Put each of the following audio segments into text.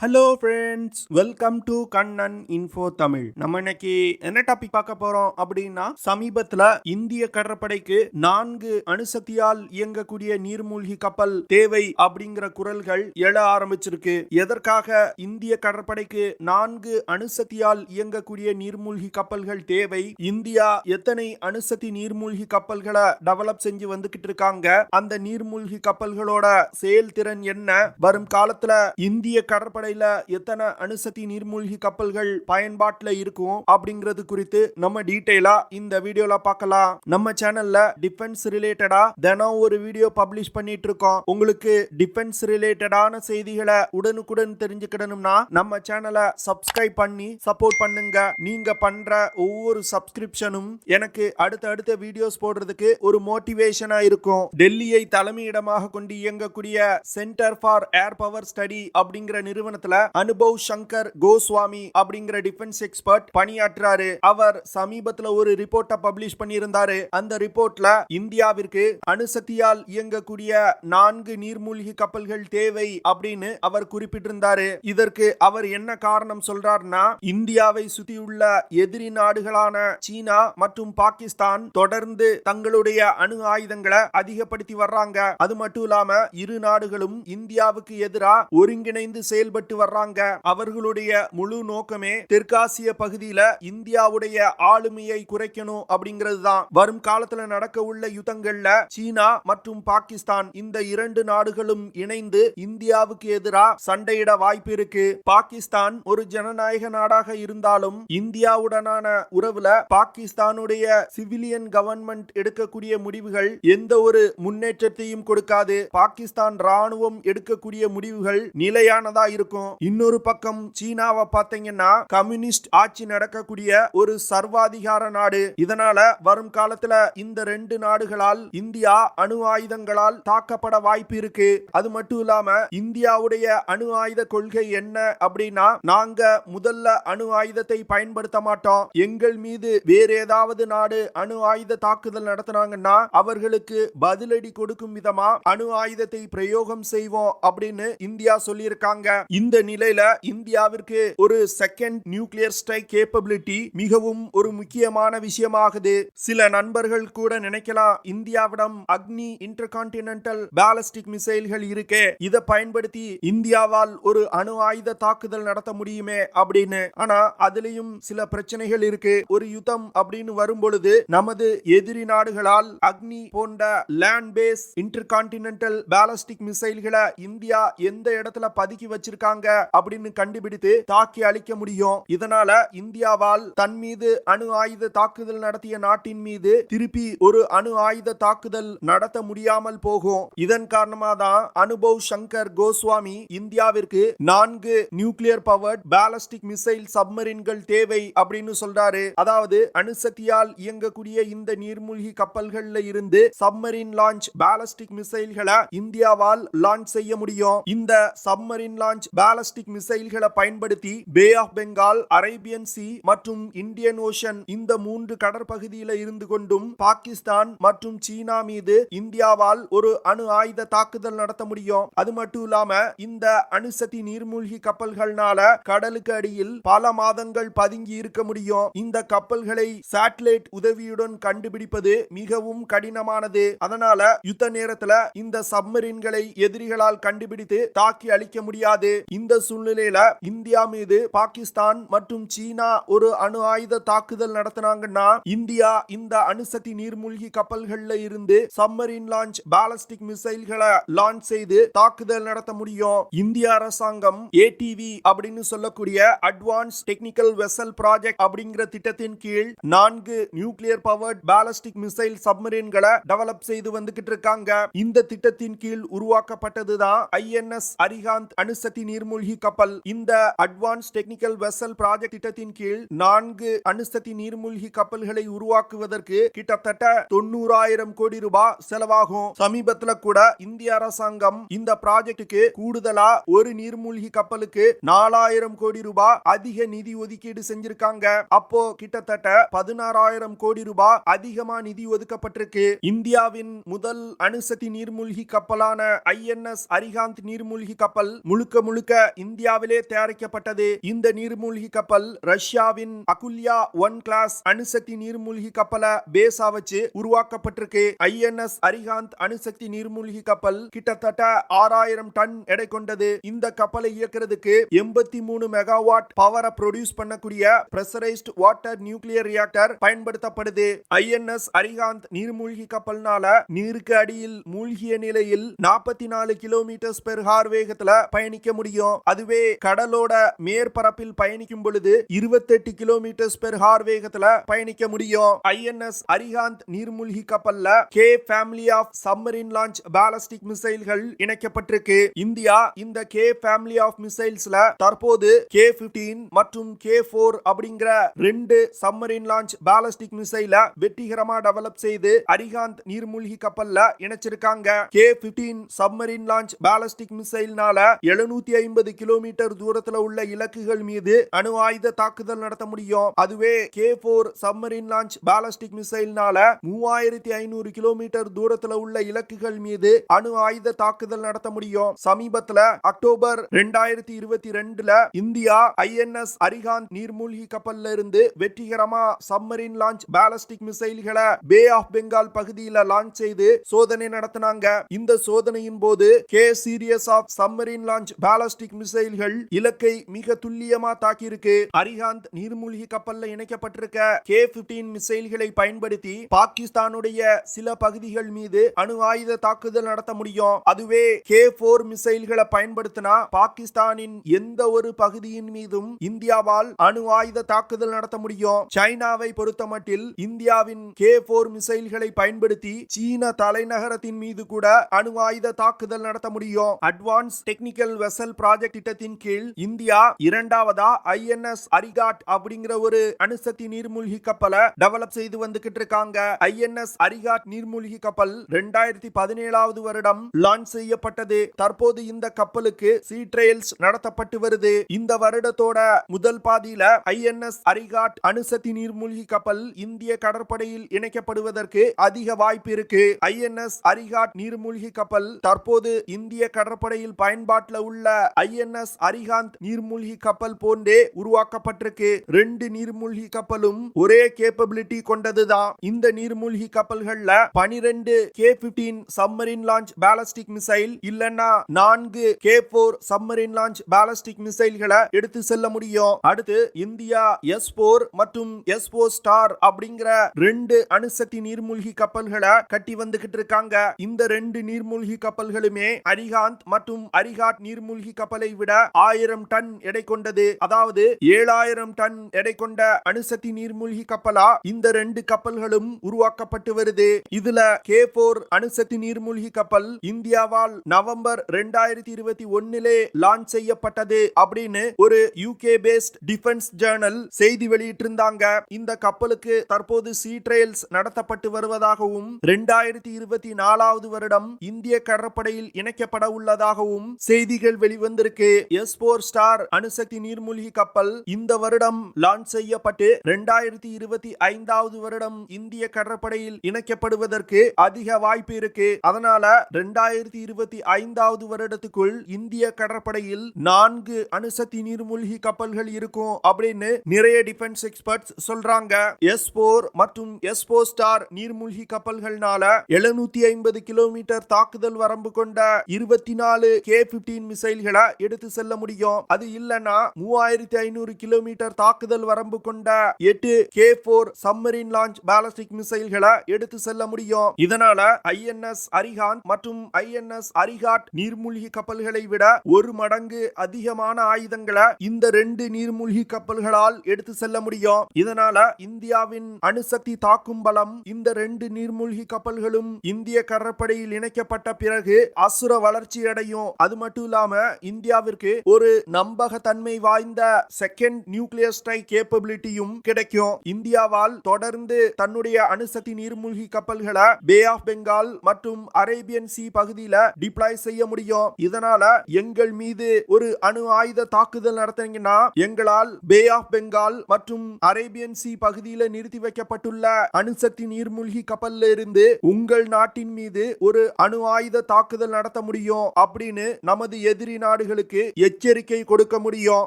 Hello friends, welcome to Kannan info Tamil. நம்ம இன்னைக்கு என்ன டாபிக் பார்க்க போறோம் அப்படின்னா, சமீபத்துல இந்திய கடற்படைக்கு 4 அணுசக்தியால் இயங்கக்கூடிய நீர்மூழ்கி கப்பல் தேவை அப்படிங்கிற குரல்கள் எழ ஆரம்பிச்சிருக்கு. எதற்காக இந்திய கடற்படைக்கு 4 அணுசக்தியால் இயங்கக்கூடிய நீர்மூழ்கி கப்பல்கள் தேவை? இந்தியா எத்தனை அணுசக்தி நீர்மூழ்கி கப்பல்களை டெவலப் செஞ்சு வந்துகிட்டு இருக்காங்க? அந்த நீர்மூழ்கி கப்பல்களோட செயல்திறன் என்ன? வரும் காலத்துல இந்திய கடற்படை எத்தனை அணுசக்தி நீர்மூழ்கி கப்பல்கள் பயன்பாட்டுல இருக்கும் அப்படிங்கிறது குறித்து நம்ம டீடைலா இந்த வீடியோல பார்க்கலாம். நம்ம சேனல்ல டிஃபென்ஸ் ரிலேட்டடா தினம் ஒரு வீடியோ பப்ளிஷ் பண்ணிட்டு இருக்கோம். உங்களுக்கு டிஃபென்ஸ் ரிலேட்டடான செய்திகளை உடனுக்குடன் தெரிஞ்சுக்கிடணும்னா நம்ம சேனலை சப்ஸ்கிரைப் பண்ணி சப்போர்ட் பண்ணுங்க. நீங்க பண்ற ஒவ்வொரு சப்ஸ்கிரிப்ஷனும் எனக்கு அடுத்த வீடியோஸ் போடுறதுக்கு ஒரு மோட்டிவேஷனா இருக்கும். டெல்லியை தலைமையிடமாக கொண்டு இயங்கக்கூடிய centre for air power study அப்படிங்கிற நிறுவனத்துல அனுபவ் சங்கர் கோஸ்வாமி அப்படிங்கிற டிஃபென்ஸ் எக்ஸ்பர்ட் பணியாற்றாரு. அவர் சமீபத்துல ஒரு ரிப்போர்ட்டை பப்ளிஷ் பண்ணியிருந்தாரு. அந்த ரிப்போர்ட்ல இந்தியாவிற்கு அணுசக்தியால் இயங்கக்கூடிய 4 நீர்மூழ்கி கப்பல்கள் தேவை அப்படின்னு அவர் குறிப்பிட்டிருந்தாரு. இதற்கு அவர் என்ன காரணம் சொல்றாருன்னா, இந்தியாவை சுற்றியுள்ள எதிரி நாடுகளான சீனா மற்றும் பாகிஸ்தான் தொடர்ந்து தங்களுடைய அணு ஆயுதங்களை அதிகப்படுத்தி வர்றாங்க. அது மட்டும் இல்லாம இரு நாடுகளும் இந்தியாவுக்கு எதிராக ஒருங்கிணைந்து செயல்பட்டு வர்றாங்க. அவர்களுடைய முழு நோக்கமே தெற்காசிய பகுதியில இந்தியாவுடைய ஆளுமையை குறைக்கணும் அப்படிங்கிறது தான். வரும் காலத்துல நடக்க உள்ள யுத்தங்கள்ல சீனா மற்றும் பாகிஸ்தான் இந்த 2 நாடுகளும் இணைந்து இந்தியாவுக்கு எதிராக சண்டையிட வாய்ப்பு இருக்கு. பாகிஸ்தான் ஒரு ஜனநாயக நாடாக இருந்தாலும் இந்தியாவுடனான உறவுல பாகிஸ்தானுடைய சிவிலியன் கவர்மெண்ட் எடுக்கக்கூடிய முடிவுகள் எந்த ஒரு முன்னேற்றத்தையும் கொடுக்காது. பாகிஸ்தான் ராணுவம் எடுக்கக்கூடிய முடிவுகள் நிலையானதா இருக்கும். இன்னொரு பக்கம் சீனாவை பார்த்தீங்கன்னா கம்யூனிஸ்ட் ஆட்சி நடக்கக்கூடிய ஒரு சர்வாதிகார நாடு. இதனால வரும் காலத்துல இந்த 2 நாடுகளால் இந்தியா அணு ஆயுதங்களால் தாக்கப்பட வாய்ப்பு இருக்கு. அது மட்டும் இல்லாம இந்தியாவுடைய அணு ஆயுத கொள்கை என்ன அப்படின்னா, நாங்க முதல்ல அணு ஆயுதத்தை பயன்படுத்த மாட்டோம். எங்கள் மீது வேற ஏதாவது நாடு அணு ஆயுத தாக்குதல் நடத்தினாங்கன்னா அவர்களுக்கு பதிலடி கொடுக்கும் விதமா அணு ஆயுதத்தை பிரயோகம் செய்வோம் அப்படின்னு இந்தியா சொல்லியிருக்காங்க. இந்த நிலையில இந்தியாவிற்கு ஒரு செகண்ட் நியூக்ளியர் ஸ்ட்ரைக் கேப்பபிலிட்டி மிகவும் ஒரு முக்கியமான விஷயமாகுது. சில நண்பர்கள் கூட நினைக்கலாம், இந்தியாவிடம் அக்னி இன்டர்கான்டினென்டல் பாலிஸ்டிக் மிசைல்கள் இருக்கே, இதை பயன்படுத்தி இந்தியாவால் ஒரு அணு ஆயுத தாக்குதல் நடத்த முடியுமே அப்படின்னு. ஆனா அதுலயும் சில பிரச்சனைகள் இருக்கு. ஒரு யுத்தம் அப்படின்னு வரும் பொழுது நமது எதிரி நாடுகளால் அக்னி போன்ற லேண்ட் பேஸ் இன்டர்கான்டினென்டல் பாலிஸ்டிக் மிசைல்களை இந்தியா எந்த இடத்துல பதுக்கி வச்சிருக்காங்க அப்படின்னு கண்டுபிடித்து தாக்கி அழிக்க முடியும். இதனால இந்தியாவால் தன் மீது அணு ஆயுத தாக்குதல் நடத்திய நாட்டின் மீது திருப்பி ஒரு அணு ஆயுத தாக்குதல் நடத்த முடியாமல் போகும். இதன் காரணமாக தான் அனுபவ் சங்கர் கோஸ்வாமி இந்தியாவிற்கு 4 நியூக்ளியர் பவர்ட் பாலிஸ்டிக் மிசைல் சப்மரீன்கள் தேவை அப்படின்னு சொல்றாரு. அதாவது அணுசக்தியால் இயங்கக்கூடிய இந்த நீர்மூழ்கி கப்பல்கள்ல இருந்து சப்மரீன் லான்ச் பாலிஸ்டிக் மிசைல்களை இந்தியாவால் லான்ச் செய்ய முடியும். இந்த சப்மரீன் லான்ச் பாலிஸ்டிக் மிசைல்களை பயன்படுத்தி பே ஆஃப் பெங்கால், அரேபியன் சி மற்றும் இந்தியன் ஓஷன் இந்த 3 கடற்பகுதியில இருந்து கொண்டும் பாகிஸ்தான் மற்றும் சீனா மீது இந்தியாவால் ஒரு அணு ஆயுத தாக்குதல் நடத்த முடியும். அது மட்டும் இல்லாம இந்த அணுசக்தி நீர்மூழ்கி கப்பல்கள்னால கடலுக்கு அடியில் பல மாதங்கள் பதுங்கி இருக்க முடியும். இந்த கப்பல்களை சேட்டலைட் உதவியுடன் கண்டுபிடிப்பது மிகவும் கடினமானது. அதனால யுத்த நேரத்துல இந்த சப்மரீன்களை எதிரிகளால் கண்டுபிடித்து தாக்கி அழிக்க முடியாது. இந்த சூழ்நிலையில இந்தியா மீது பாகிஸ்தான் மற்றும் சீனா ஒரு அணு ஆயுத தாக்குதல் நடத்தினாங்கன்னா இந்தியா இந்த அணுசக்தி நீர்மூழ்கி கப்பல்கள்ல இருந்து சப்மரீன் லான்ச் பாலிஸ்டிக் மிசைல்களை லான்ச் செய்து தாக்குதல் நடத்த முடியும். இந்திய அரசாங்கம் ஏடிவி அப்படின்னு சொல்லக்கூடிய அட்வான்ஸ் டெக்னிக்கல் வெசல் ப்ராஜெக்ட் அப்படிங்கிற திட்டத்தின் கீழ் 4 நியூக்ளியர் பவர்ட் பாலிஸ்டிக் மிசைல் சப்மரீன்களை டெவலப் செய்து வந்துகிட்டு இருக்காங்க. இந்த திட்டத்தின் கீழ் உருவாக்கப்பட்டதுதான் INS அரிஹாந்த் அணுசக்தி நீர்மூழ்கி கப்பல். இந்த அட்வான்ஸ் டெக்னிக்கல் வெசல் ப்ராஜெக்ட் திட்டத்தின் கீழ் 4 அணுசக்தி நீர்மூழ்கி கப்பல்களை உருவாக்குவதற்கு கிட்டத்தட்ட 90,000 கோடி ரூபாய் செலவாகும். சமீபத்துல கூட இந்திய அரசாங்கம் இந்த ப்ராஜெக்டுக்கு கூடுதலா ஒரு நீர்மூழ்கி கப்பலுக்கு 4,000 கோடி ரூபாய் அதிக நிதி ஒதுக்கீடு செஞ்சிருக்காங்க. அப்போ கிட்டத்தட்ட 16,000 கோடி ரூபாய் அதிகமா நிதி ஒதுக்கப்பட்டிருக்கு. இந்தியாவின் முதல் அணுசக்தி நீர்மூழ்கி கப்பலான INS அரிஹாந்த் நீர்மூழ்கி கப்பல் முழுக்க முழுக்க இந்தியாவிலே தயாரிக்கப்பட்டது. இந்த நீர்மூழ்கி கப்பல் ரஷ்யாவின் அகுல்யா 1 கிளாஸ் அணுசக்தி நீர்மூழ்கி கப்பலை பேஸா வச்சு உருவாக்கப்பட்டிருக்கு. ஐஎன்எஸ் அரிகாந்த் அணுசக்தி நீர்மூழ்கி கப்பல் கிட்டத்தட்ட 6000 டன் எடை கொண்டது. இந்த கப்பலை இயக்குறதுக்கு 83 மெகாவாட் பவரை ப்ரொடியூஸ் பண்ணக்கூடிய பிரஷரைஸ்ட் water nuclear reactor பயன்படுத்தப்படுது. INS Arihant நீர்மூழ்கி கப்பல்னால நீருக்கு அடியில் மூழ்கிய நிலையில் 44 கிலோமீட்டர் பெர் ஹார் வேகத்துல பயணிக்க முடியும். அதுவே கடலோட மேற்பரப்பில் பயணிக்கும் பொழுது 28 கிலோமீட்டர் பெர் ஹார் வேகத்துல பயணிக்க முடியும். ஐஎன்எஸ் அரிகாந்த் நீர்மூழ்கி கப்பல்ல K family of submarine launch ballistic மிசைல்கள் இணைக்கப்பட்டிருக்கு. இந்தியா இந்த கே ஃபேமிலி ஆஃப் மிசைல்ஸ்ல தற்போது K-15 மற்றும் K-4 அப்படிங்கிற 2 சப்மரின் லான்ச் பாலஸ்டிக் மிசைல வெற்றிகரமா டெவலப் செய்து அரிகாந்த் நீர்மூழ்கி கப்பல்ல இணைச்சிருக்காங்க. K-15 சப்மரின் லான்ச் பாலஸ்டிக் மிசைல்னால 750 கிலோமீட்டர் தூரத்துல உள்ள இலக்குகள் மீது அணு ஆயுத தாக்குதல் நடத்த முடியும். அதுவே K-4 சப்மரின் லான்ச் பாலஸ்டிக் மிசைல்னால 3500 கிலோமீட்டர் தூரத்துல உள்ள இலக்குகள் மீது அணு ஆயுத தாக்குதல் நடத்த முடியும். சமீபத்துல அக்டோபர் 2022ல இந்தியா ஐஎன்எஸ் அரிகாந்த் நீர்மூழ்கி கப்பல்ல இருந்து வெற்றிகரமா சப்மரின் லான்ச் பாலஸ்டிக் மிசைல்களை பே ஆஃப் பெங்கால் பகுதியில் லான்ச் செய்து சோதனை நடத்தினாங்க. இந்த சோதனையின் போது K series of submarine launch ballistic மிசைல்கள் இலக்கை மிக துல்லியமா தாக்கியிருக்கு. அரிகாந்த் நீர்மூழ்கி கப்பல்ல இணைக்கப்பட்டிருக்க K-15 மிசைல்களை பயன்படுத்தி பாகிஸ்தானுடைய சில பகுதிகள் மீது அணு ஆயுத தாக்குதல் நடத்த முடியும். அதுவே K-4 மிசைல்களை பயன்படுத்தினா பாகிஸ்தானின் எந்த ஒரு பகுதியின் மீதும் இந்தியாவால் அணு ஆயுத தாக்குதல் நடத்த முடியும். சைனாவை பொறுத்தமட்டில் இந்தியாவின் K-4 மிசைல்களை பயன்படுத்தி சீன தலைநகரத்தின் மீது கூட அணு ஆயுத தாக்குதல் நடத்த முடியும். அட்வான்ஸ் டெக்னிக்கல் வெசல் ப்ராஜெக்ட் திட்டத்தின் கீழ் இந்தியா இரண்டாவதா ஐஎன்எஸ் அரிகாட் அப்படிங்கிற ஒரு அணுசக்தி நீர்மூழ்கி கப்பலை டெவலப் செய்து வந்துகிட்டு இருக்காங்க. ஐஎன்எஸ் அரிகாட் நீர்மூழ்கி கப்பல் 2017 வருடம் லான்ச் செய்யப்பட்டது. தற்போது இந்த கப்பலுக்கு சீ ட்ரையல்ஸ் நடத்தப்பட்டு வருது. இந்த வருடத்தோட முதல் பாதியில ஐஎன்எஸ் அரிகாட் அணுசக்தி நீர்மூழ்கி கப்பல் இந்திய கடற்படையில் இணைக்கப்படுவதற்கு அதிக வாய்ப்பு இருக்கு. ஐஎன்எஸ் அரிகாட் நீர்மூழ்கி கப்பல் தற்போது இந்திய கடற்படையில் பயன்பாட்டில் உள்ள ஐஎன்எஸ் அரிகாந்த் நீர்மூழ்கி கப்பல் போன்றே உருவாக்கப்பட்டிருக்கு. 2 நீர்மூழ்கி கப்பலும் ஒரே கேப்பபிலிட்டி கொண்டதுதான். இந்த நீர்மூழ்கி கப்பல்கள்ல 12 K-15 submarine launch ballistic missile இல்லனா 4 K-4 சப்மரின் லான்ச் பாலஸ்டிக் மிசைல்களை எடுத்து செல்ல முடியும். அடுத்து இந்தியா S-4 மற்றும் S-4 ஸ்டார் அப்படிங்கிற 2 அணுசக்தி நீர்மூழ்கி கப்பல்களை கட்டி வந்துகிட்டு இருக்காங்க. இந்த 2 நீர்மூழ்கி கப்பல்களுமே அரிகாந்த் மற்றும் அரிகாட் நீர்மூழ்கி கப்பலை விட 1000 டன் எடை கொண்டது. அதாவது 7000 டன் எடை கொண்ட அணுசக்தி நீர்மூழ்கி கப்பலா இந்த 2 கப்பல்களும் உருவாக்கப்பட்டு வருது. இதுல K-4 அணுசக்தி நீர்மூழ்கி கப்பல் இந்தியாவால் நவம்பர் 2021 லான்ச் செய்யப்பட்டது அப்படின்னு ஒரு UK பேஸ்ட் டிஃபென்ஸ் ஜர்னல் செய்தி வெளியிட்டிருந்தாங்க. இந்த கப்பலுக்கு தற்போது சீ ட்ரையல்ஸ் நடத்தப்பட்டு வருவதாகவும் 2024 வருடம் இந்திய கடற்படையில் இணைக்கப்பட உள்ளதாகவும் செய்திகள் வெளிவந்திருக்கு. S-4 ஸ்டார் அணுசக்தி நீர்மூழ்கி கப்பல் இந்த வருடம் லான்ச் செய்யப்பட்டு 2025 வருடம் இந்திய கடற்படையில் இணைக்கப்படுவதற்கு அதிக வாய்ப்பு இருக்கு. அதனால 2025 வருடத்துக்குள் இந்திய கடற்படையில் 4 அணுசக்தி நீர்மூழ்கி கப்பல்கள் இருக்கும் அப்படின்னு நிறைய டிஃபென்ஸ் எக்ஸ்பர்ட்ஸ் சொல்றாங்க. S-4 மற்றும் S-4 ஸ்டார் நீர்மூழ்கி கப்பல்கள்னால 750 கிலோமீட்டர் தாக்குதல் வரம்பு கொண்ட 24 K-15 மிசைல்களை எடுத்து செல்ல முடியும். அது இல்லனா 3500 கிலோமீட்டர் தாக்குதல் வரம்பு கொண்ட 8 K-4 சப்மரின் லான்ச் பாலஸ்டிக் மிசைல்களை எடுத்து செல்ல முடியும். இதனால ஐஎன்எஸ் அரிகாந்த் மற்றும் ஐஎன்எஸ் அரிகாட் நீர்மூழ்கி கப்பல்களை விட 1 மடங்கு அதிகமான ஆயுதங்களை இந்த 2 நீர்மூழ்கி கப்பல்களால் எடுத்து செல்ல முடியும். இதனால இந்தியாவின் அணுசக்தி தாக்கும் பலம் இந்த 2 நீர்மூழ்கி கப்பல்களும் இந்திய கடற்படையில் இணைக்கப்பட்ட பிறகு அசுர வளர்ச்சி அடையும். அது மட்டும் இல்லாம இந்தியாவிற்கு ஒரு நம்பகத்தன்மை வாய்ந்த செகண்ட் நியூக்ளியர் ஸ்ட்ரைக் கேப்பபிலிட்டியும் கிடைக்கும். இந்தியாவால் தொடர்ந்து தன்னுடைய அணுசக்தி நீர்மூழ்கி கப்பல்களை பே ஆஃப் பெங்கால் மற்றும் அரேபியன் சி பகுதியில டிப்ளாய் செய்ய முடியும். இதனால எங்கள் மீது ஒரு அணு ஆயுத தாக்குதல் நடத்தீங்கன்னா எங்களால் பே ஆஃப் பெங்கால் மற்றும் அரேபியன் சி பகுதியில் நிறுத்தி வைக்கப்பட்டுள்ள அணுசக்தி நீர்மூழ்கி கப்பல்ல இருந்து உங்கள் நாட்டின் மீது ஒரு அணு ஆயுத தாக்குதல் நடத்த முடியும் அப்படின்னு நமது எதிரி நாடு நாடுகளுக்கு எச்சரிக்கை கொடுக்க முடியும்.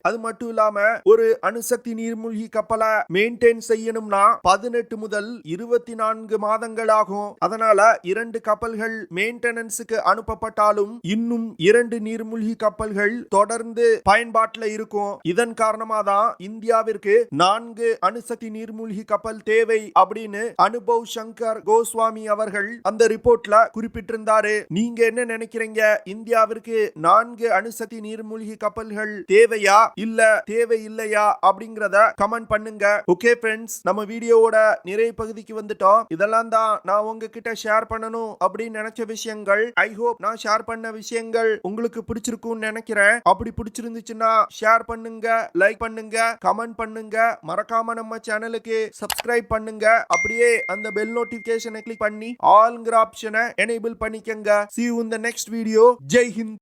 அது மட்டும் இல்லாம ஒரு அணுசக்தி நீர்மூழ்கி கப்பலை மெயின்டைன் செய்யணும்னா 18 முதல் 24 மாதங்கள் ஆகும். அதனால 2 கப்பல்கள் மெயின்டெனன்ஸுக்கு அனுப்பப்பட்டாலும் இன்னும் 2 நீர்மூழ்கி கப்பல்கள் தொடர்ந்து பயன்பாட்டில் இருக்கும். இதன் காரணமா தான் இந்தியாவிற்கு 4 அணுசக்தி நீர்மூழ்கி கப்பல் தேவை அப்படின்னு அனுபவ் சங்கர் கோஸ்வாமி அவர்கள் அந்த ரிப்போர்ட்ல குறிப்பிட்டிருந்தாரு. நீங்க என்ன நினைக்கிறீங்க? இந்தியாவிற்கு 4 அணுசக்தி நீர்மூழ்கி கப்பல்கள் தேவையா இல்ல தேவையில்லையா அப்படிங்கறத கமெண்ட் பண்ணுங்க. ஓகே ஃப்ரெண்ட்ஸ், நம்ம வீடியோவோட நிறைய பகுதிக்கு வந்துட்டோம். இதெல்லாம் தான் நான் உங்ககிட்ட ஷேர் பண்ணணும் அப்படின்னு நினைச்ச விஷயங்கள். ஐ ஹோப் நான் ஷேர் பண்ண விஷயங்கள் உங்களுக்கு பிடிச்சிருக்கும்னு நினைக்கிறேன். அப்படி பிடிச்சிருந்துச்சுன்னா ஷேர் பண்ணுங்க, லைக் பண்ணுங்க, கமெண்ட் பண்ணுங்க. மறக்காம நம்ம சேனலுக்கு சப்ஸ்கிரைப் பண்ணுங்க. அப்படியே அந்த பெல் நோட்டிபிகேஷனை கிளிக் பண்ணி ஆல்ங்கிற ஆப்ஷனை எனேபிள் பண்ணிக்கங்க. See you in the next video. Jai Hind.